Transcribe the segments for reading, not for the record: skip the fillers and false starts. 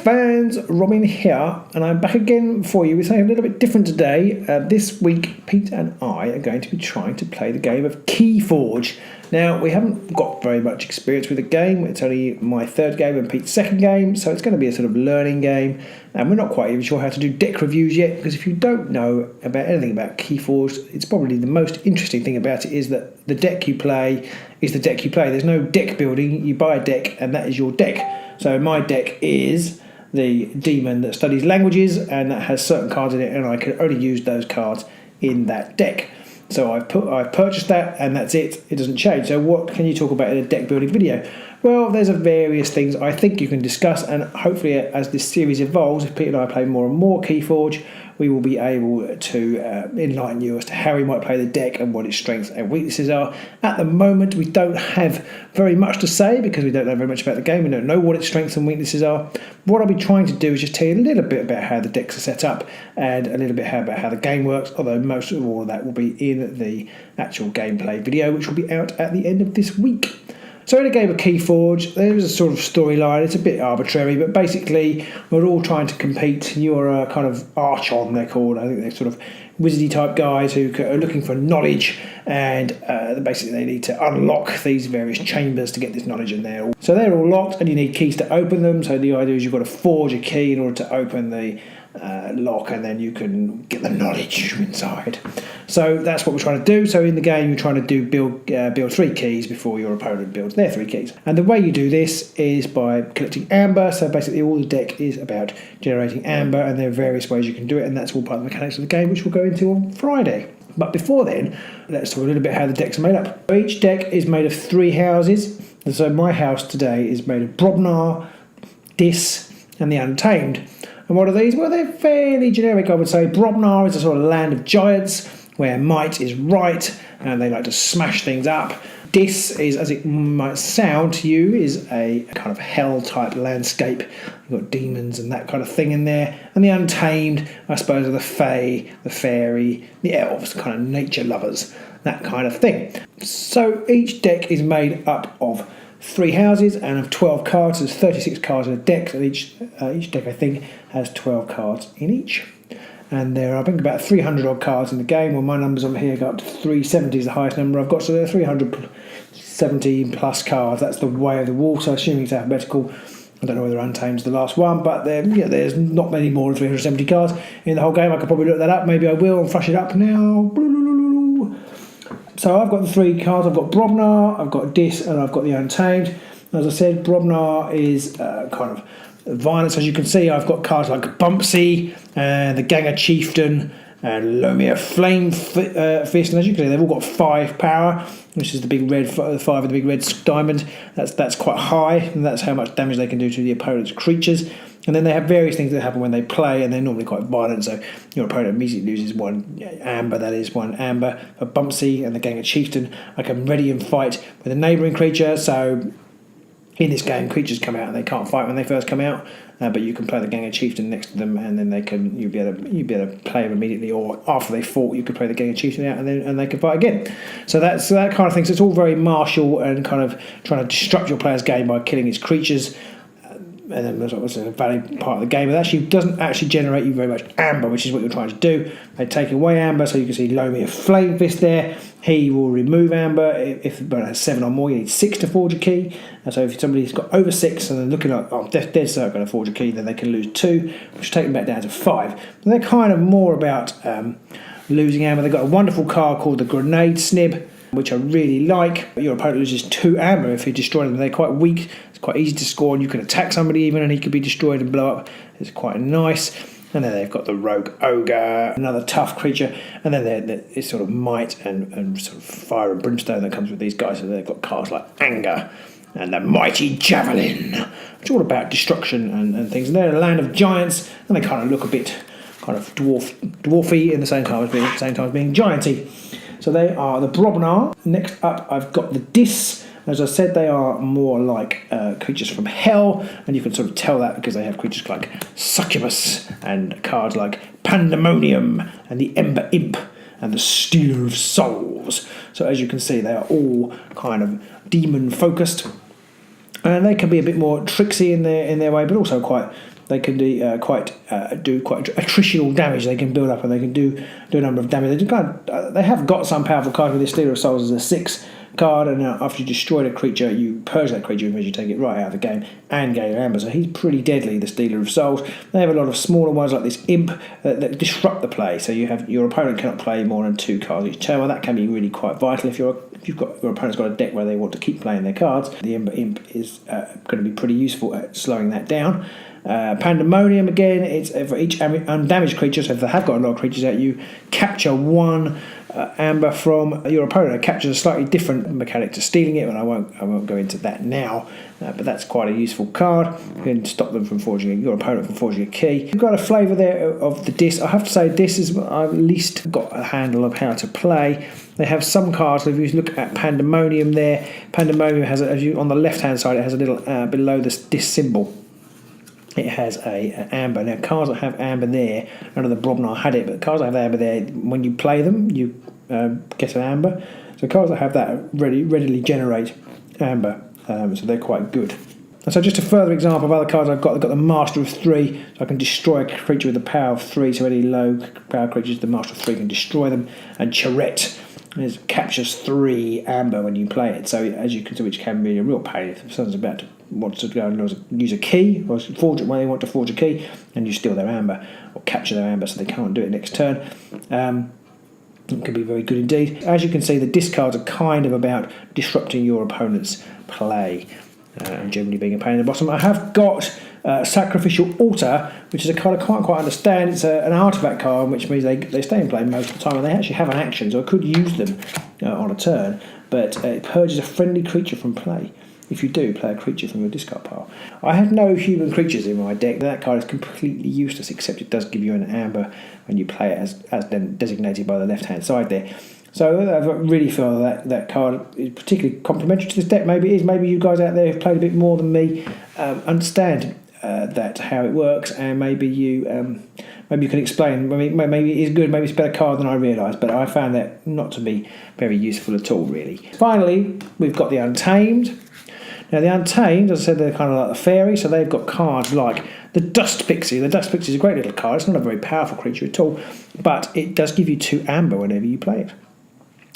fans, Robin here, and I'm back again for you with something a little bit different today. This week, Pete and I are going to be trying to play the game of Keyforge. Now, we haven't got very much experience with the game. It's only my third game and Pete's second game, so it's going to be a sort of learning game, and we're not quite even sure how to do deck reviews yet, because if you don't know about anything about Keyforge, it's probably the most interesting thing about it is that the deck you play is the deck you play. There's no deck building. You buy a deck, and that is your deck. So my deck is the demon that studies languages, and that has certain cards in it, and I can only use those cards in that deck. So I've purchased that, and that's it. It doesn't change. So what can you talk about in a deck building video? Well, there's various things I think you can discuss, and hopefully as this series evolves, if Pete and I play more and more Keyforge, we will be able to enlighten you as to how we might play the deck and what its strengths and weaknesses are. At the moment, we don't have very much to say because we don't know very much about the game. We don't know what its strengths and weaknesses are. What I'll be trying to do is just tell you a little bit about how the decks are set up and a little bit about how the game works, although most of all of that will be in the actual gameplay video, which will be out at the end of this week. So in a game of Keyforge, there's a sort of storyline. It's a bit arbitrary, but basically we're all trying to compete. You're a kind of archon, they're called. I think they're sort of wizardy type guys who are looking for knowledge, and basically they need to unlock these various chambers to get this knowledge in there. So they're all locked, and you need keys to open them. So the idea is you've got to forge a key in order to open the lock, and then you can get the knowledge inside. So that's what we're trying to do. So in the game, you're trying to build 3 keys before your opponent builds their 3 keys. And the way you do this is by collecting amber. So basically all the deck is about generating amber, and there are various ways you can do it, and that's all part of the mechanics of the game, which we'll go into on Friday. But before then, let's talk a little bit how the decks are made up. Each deck is made of 3 houses. And so my house today is made of Brobnar, Dis, and the Untamed. And what are these? Well, they're fairly generic, I would say. Brobnar is a sort of land of giants where might is right, and they like to smash things up. Dis is, as it might sound to you, is a kind of hell-type landscape. You've got demons and that kind of thing in there. And the Untamed, I suppose, are the fae, the fairy, the elves, kind of nature lovers, that kind of thing. So each deck is made up of 3 houses and of 12 cards. There's 36 cards in a deck, and each deck, I think, has 12 cards in each. And there are, I think, about 300 odd cards in the game. Well, my numbers on here go up to 370 is the highest number I've got, so there are 370 plus cards. That's the way of the wall, so assuming it's alphabetical. I don't know whether Untamed's the last one, but there's not many more than 370 cards in the whole game. I could probably look that up. Maybe I will and flush it up now. So I've got the 3 cards. I've got Brobnar, I've got Dis, and I've got the Untamed. As I said, Brobnar is kind of violence. As you can see, I've got cards like Bumpsy, and the Ganger Chieftain, and Lomir Flame Fist. And as you can see, they've all got 5 power, which is the big red 5 of the big red diamond. That's quite high, and that's how much damage they can do to the opponent's creatures. And then they have various things that happen when they play, and they're normally quite violent. So your opponent immediately loses 1 amber, that is 1 amber. For Bumpsy and the Ganger Chieftain, I can ready and fight with a neighbouring creature. So in this game, creatures come out and they can't fight when they first come out, but you can play the Ganger Chieftain next to them, and then you'll be able to play them immediately. Or after they fought, you could play the Ganger Chieftain out, and they can fight again. So that's that kind of thing. So it's all very martial and kind of trying to disrupt your player's game by killing his creatures. And then there's a valid part of the game. It actually doesn't actually generate you very much amber, which is what you're trying to do. They take away amber, so you can see Lomir Flame Fist there. He will remove amber. If the opponent has 7 or more, you need 6 to forge a key. And so if somebody's got over 6 and they're looking like, dead certain going to forge a key, then they can lose 2, which will take them back down to 5. And they're kind of more about losing amber. They've got a wonderful card called the Grenade Snib, which I really like. Your opponent loses 2 amber if you destroy them. They're quite weak. It's quite easy to score, and you can attack somebody even, and he could be destroyed and blow up. It's quite nice. And then they've got the Rogue Ogre, another tough creature. And then it's sort of might and sort of fire and brimstone that comes with these guys. So they've got cards like Anger and the Mighty Javelin, which are all about destruction and things. And they're a land of giants, and they kind of look a bit kind of dwarfy in the same time as being gianty. So they are the Brobnar. Next up, I've got the Dis. As I said, they are more like creatures from hell, and you can sort of tell that because they have creatures like Succubus and cards like Pandemonium and the Ember Imp and the Stealer of Souls. So as you can see, they are all kind of demon focused, and they can be a bit more tricksy in their way, but also quite they can do quite attritional damage. They can build up and they can do a number of damage. They have got some powerful cards with this Stealer of Souls as a 6 card, and after you destroy a creature, you purge that creature and you take it right out of the game and gain amber. So he's pretty deadly, the Stealer of Souls. They have a lot of smaller ones like this Imp that disrupt the play. So your opponent cannot play more than 2 cards each turn. Well, that can be really quite vital if your opponent's got a deck where they want to keep playing their cards. The Imp is going to be pretty useful at slowing that down. Pandemonium, again, it's for each undamaged creature, so if they have got a lot of creatures out, you capture 1 amber from your opponent. It captures a slightly different mechanic to stealing it, and I won't go into that now, but that's quite a useful card. You can stop them from your opponent from forging a key. You've got a flavour there of the disc. I have to say this is I've at least got a handle of how to play. They have some cards. If you look at Pandemonium there, Pandemonium has on the left hand side, it has a little below this symbol. It has a amber. Now, cards that have amber there, none of the Brobnar had it, but cards that have amber there, when you play them, you get an amber. So cards that have that readily generate amber, so they're quite good. And so just a further example of other cards I've got the Master of 3, so I can destroy a creature with the power of 3, so any low power creatures, the Master of 3 can destroy them. And Charette captures 3 amber when you play it, so as you can see, which can be a real pain if someone's wants to go and use a key, or forge it when they want to forge a key, and you steal their amber or capture their amber, so they can't do it next turn. It can be very good indeed. As you can see, the discards are kind of about disrupting your opponent's play, and generally being a pain in the bottom. I have got Sacrificial Altar, which is a card I can't quite understand. It's an artifact card, which means they stay in play most of the time, and they actually have an action, so I could use them on a turn, but it purges a friendly creature from play. If you do, play a creature from your discard pile. I have no human creatures in my deck. That card is completely useless, except it does give you an amber when you play it as then designated by the left-hand side there. So I really feel that card is particularly complementary to this deck. Maybe it is. Maybe you guys out there who've played a bit more than me understand that how it works, and maybe you can explain. Maybe it is good. Maybe it's a better card than I realised, but I found that not to be very useful at all, really. Finally, we've got the Untamed. Now, the Untamed, as I said, they're kind of like the fairy, so they've got cards like the Dust Pixie. The Dust Pixie is a great little card. It's not a very powerful creature at all, but it does give you 2 amber whenever you play it.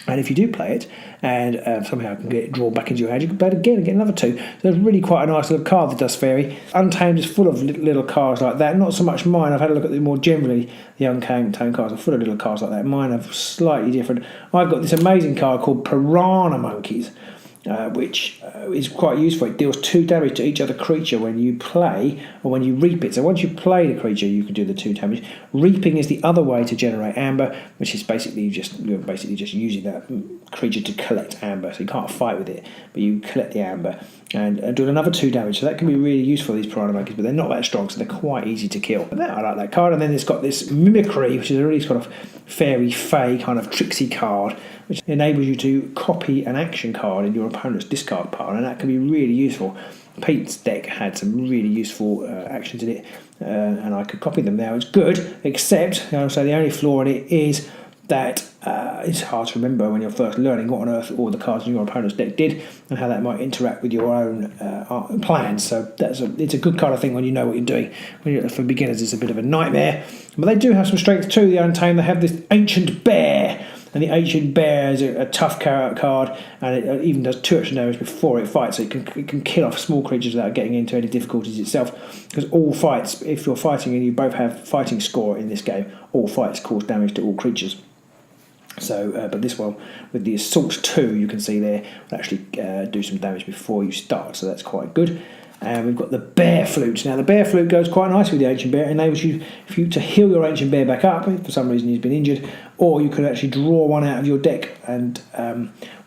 And if you do play it, and somehow can get it drawn back into your hand, you can play it again and get another 2. So it's really quite a nice little card, the Dust Fairy. Untamed is full of little cards like that. Not so much mine. I've had a look at them more generally. The Untamed cards are full of little cards like that. Mine are slightly different. I've got this amazing card called Piranha Monkeys, which is quite useful. It deals 2 damage to each other creature when you play or when you reap it. So once you play the creature, you can do the 2 damage. Reaping is the other way to generate amber, which is basically just using that creature to collect amber. So you can't fight with it, but you collect the amber and do another 2 damage. So that can be really useful, these Piranha Monkeys, but they're not that strong, so they're quite easy to kill. But I like that card. And then it's got this Mimicry, which is a really sort of fairy fey kind of tricksy card, which enables you to copy an action card in your opponent's discard pile, and that can be really useful. Pete's deck had some really useful actions in it, and I could copy them now. It's good, except the only flaw in it is that it's hard to remember when you're first learning what on earth all the cards in your opponent's deck did and how that might interact with your own plans. So it's a good card, I think, when you know what you're doing. For beginners, it's a bit of a nightmare. But they do have some strength too, the Untamed. They have this Ancient Bear, and the Ancient Bear is a tough card, and it even does 2 extra damage before it fights, so it can kill off small creatures without getting into any difficulties itself, because all fights, if you're fighting and you both have fighting score in this game, all fights cause damage to all creatures. So, but this one, with the Assault 2, you can see there, will actually do some damage before you start, so that's quite good. And we've got the Bear Flute. Now, the Bear Flute goes quite nicely with the Ancient Bear. It enables you to heal your Ancient Bear back up if for some reason he's been injured, or you can actually draw one out of your deck, and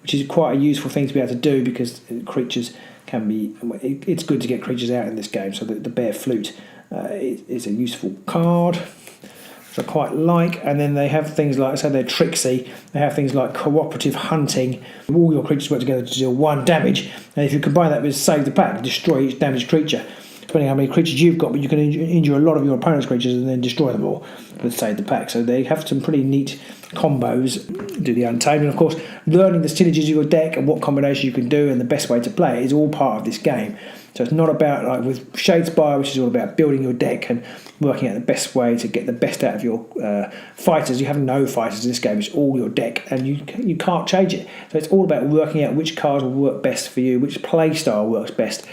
which is quite a useful thing to be able to do, because creatures can be... It's good to get creatures out in this game, so the Bear Flute is a useful card, which I quite like. And then they have things like, so they're tricksy, they have things like Cooperative Hunting. All your creatures work together to deal 1 damage, and if you combine that with Save the Pack, destroy each damaged creature. Depending on how many creatures you've got, but you can injure a lot of your opponent's creatures and then destroy them all with Save the Pack. So they have some pretty neat combos. Do the Untamed, and of course, learning the synergies of your deck and what combination you can do and the best way to play it is all part of this game. So it's not about, like with Shadespire, which is all about building your deck and working out the best way to get the best out of your fighters. You have no fighters in this game. It's all your deck, and you can't change it. So it's all about working out which cards will work best for you, which play style works best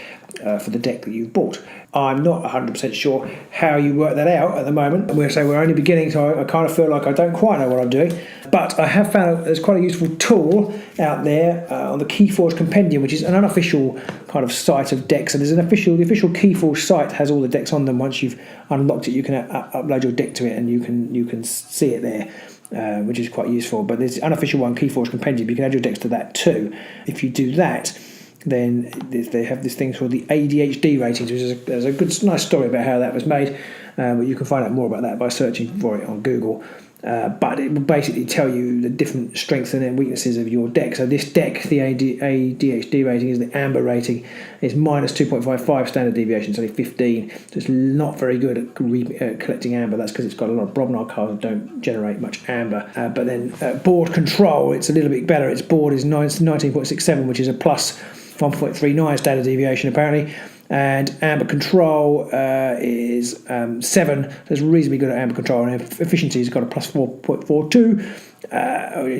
for the deck that you've bought. I'm not 100% sure how you work that out at the moment. We're only beginning, so I kind of feel like I don't quite know what I'm doing. But I have found there's quite a useful tool out there on the Keyforge Compendium, which is an unofficial kind of site of decks. And the official Keyforge site has all the decks on them. Once you've unlocked it, you can upload your deck to it, and you can see it there, which is quite useful. But there's an unofficial one, Keyforge Compendium. You can add your decks to that too. If you do that, then they have this thing called the ADHD ratings, which is there's a nice story about how that was made, but you can find out more about that by searching for it on Google. But it will basically tell you the different strengths and weaknesses of your deck. So this deck, the ADHD rating is the amber rating. It's minus 2.55 standard deviation, it's only 15. So it's not very good at collecting amber. That's because it's got a lot of Brobnar cards that don't generate much amber. But then board control, it's a little bit better. Its board is 19.67, which is a plus 1.39 standard deviation apparently, and amber control is 7, so it's reasonably good at amber control, and efficiency has got a plus 4.42,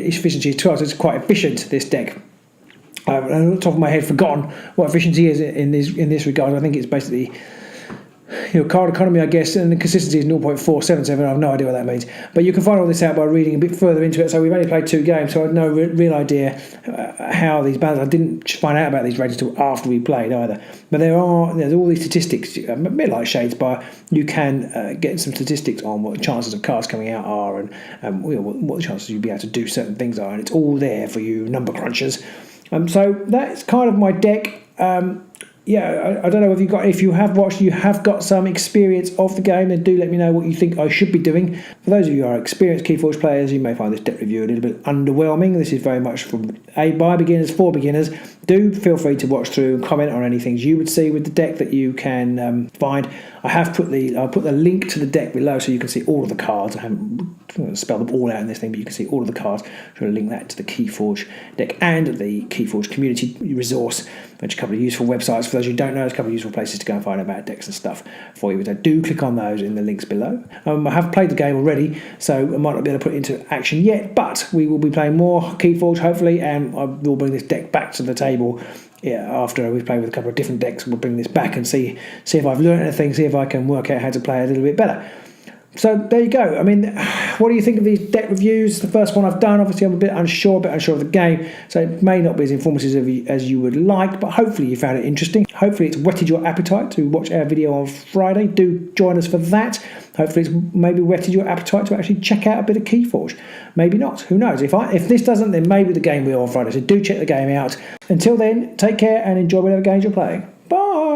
efficiency is 12, so it's quite efficient, this deck. I've on the top of my head forgotten what efficiency is in this regard. I think it's basically card economy, I guess, and the consistency is 0.477. I have no idea what that means. But you can find all this out by reading a bit further into it. So we've only played 2 games, so I have no real idea how these balance. I didn't find out about these ratings until after we played either. But there's all these statistics, a bit like Shadespire. You can get some statistics on what the chances of cards coming out are, and what the chances you'll be able to do certain things are, and it's all there for you number crunchers. So that's kind of my deck. I don't know if you have watched, you have got some experience of the game, then do let me know what you think I should be doing. For those of you who are experienced Keyforge players, you may find this deck review a little bit underwhelming. This is very much by beginners for beginners. Do feel free to watch through and comment on any things you would see with the deck that you can find. I'll put the link to the deck below so you can see all of the cards. I haven't spelled them all out in this thing, but you can see all of the cards. So I'll link that to the Keyforge deck and the Keyforge community resource, which are a couple of useful websites. For those who don't know, there's a couple of useful places to go and find about decks and stuff for you. So do click on those in the links below. I have played the game already, so I might not be able to put it into action yet, but we will be playing more Keyforge hopefully, and I will bring this deck back to the table. After we've played with a couple of different decks, we'll bring this back and see if I've learned anything, see if I can work out how to play a little bit better. So there you go. I mean, what do you think of these deck reviews? The first one I've done, obviously I'm a bit unsure of the game, so it may not be as informative as you would like, but hopefully you found it interesting. Hopefully it's whetted your appetite to watch our video on Friday. Do join us for that. Hopefully it's maybe whetted your appetite to actually check out a bit of Keyforge. Maybe not. Who knows? If this doesn't, then maybe the game will on Friday. So do check the game out. Until then, take care and enjoy whatever games you're playing. Bye!